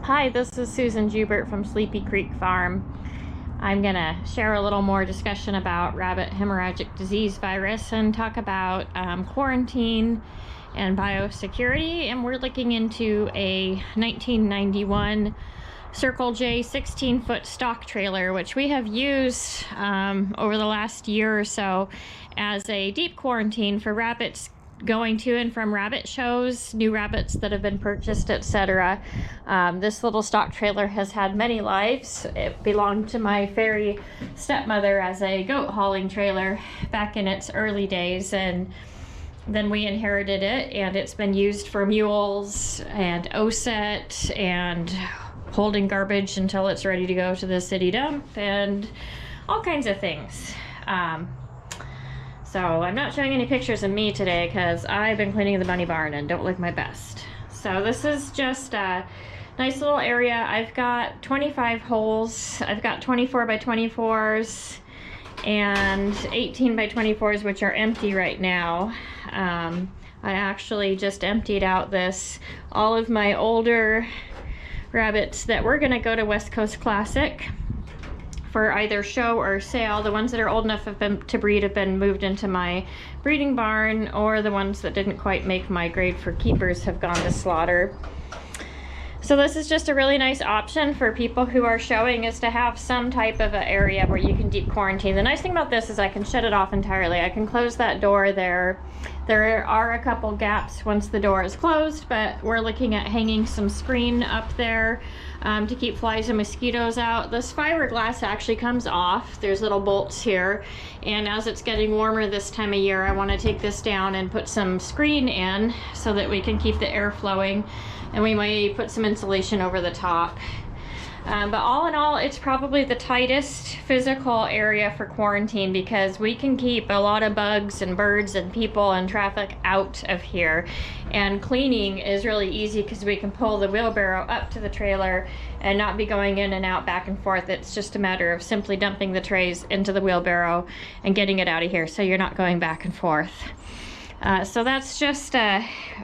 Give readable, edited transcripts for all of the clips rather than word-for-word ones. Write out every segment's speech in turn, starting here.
Hi, this is Susan Jubert from Sleepy Creek Farm. I'm gonna share a little more discussion about rabbit hemorrhagic disease virus and talk about quarantine and biosecurity. And we're looking into a 1991 Circle J 16-foot stock trailer, which we have used over the last year or so as a deep quarantine for rabbits going to and from rabbit shows, new rabbits that have been purchased, etc. This little stock trailer has had many lives. It belonged to my fairy stepmother as a goat hauling trailer back in its early days, and then we inherited it, and it's been used for mules and OSET and holding garbage until it's ready to go to the city dump and all kinds of things. So I'm not showing any pictures of me today because I've been cleaning the bunny barn and don't look my best. So this is just a nice little area. I've got 25 holes. I've got 24 by 24s and 18 by 24s, which are empty right now. I actually just emptied out all of my older rabbits that were gonna go to West Coast Classic for either show or sale. The ones that are old enough to breed have been moved into my breeding barn, or the ones that didn't quite make my grade for keepers have gone to slaughter. So this is just a really nice option for people who are showing, is to have some type of an area where you can deep quarantine. The nice thing about this is I can shut it off entirely. I can close that door there. There are a couple gaps once the door is closed, but we're looking at hanging some screen up there to keep flies and mosquitoes out. This fiberglass actually comes off. There's little bolts here, and as it's getting warmer this time of year, I want to take this down and put some screen in so that we can keep the air flowing, and we may put some insulation over the top. But all in all, it's probably the tightest physical area for quarantine because we can keep a lot of bugs and birds and people and traffic out of here. And cleaning is really easy because we can pull the wheelbarrow up to the trailer and not be going in and out back and forth. It's just a matter of simply dumping the trays into the wheelbarrow and getting it out of here so you're not going back and forth. So that's just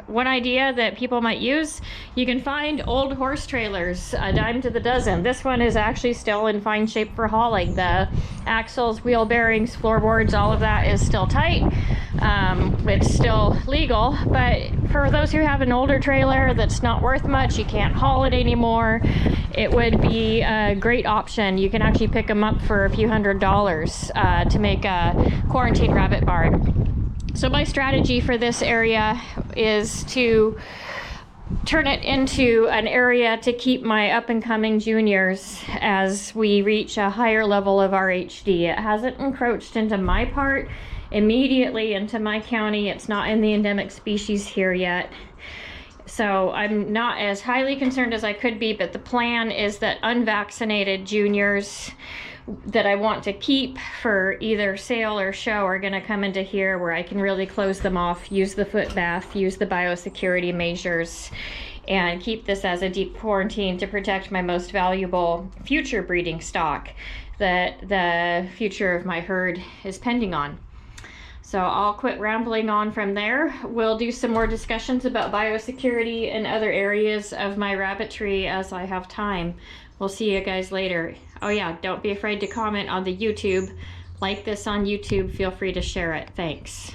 one idea that people might use. You can find old horse trailers, a dime to the dozen. This one is actually still in fine shape for hauling. The axles, wheel bearings, floorboards, all of that is still tight. It's still legal, but for those who have an older trailer that's not worth much, you can't haul it anymore, it would be a great option. You can actually pick them up for a few $100s to make a quarantine rabbit barn. So my strategy for this area is to turn it into an area to keep my up-and-coming juniors as we reach a higher level of RHD. It hasn't encroached into my part immediately into my county. It's not in the endemic species here yet. So I'm not as highly concerned as I could be, but the plan is that unvaccinated juniors that I want to keep for either sale or show are going to come into here where I can really close them off, use the foot bath, use the biosecurity measures, and keep this as a deep quarantine to protect my most valuable future breeding stock that the future of my herd is pending on. So I'll quit rambling on from there. We'll do some more discussions about biosecurity and other areas of my rabbitry as I have time. We'll see you guys later. Oh yeah, don't be afraid to comment on the YouTube. Like this on YouTube, feel free to share it. Thanks.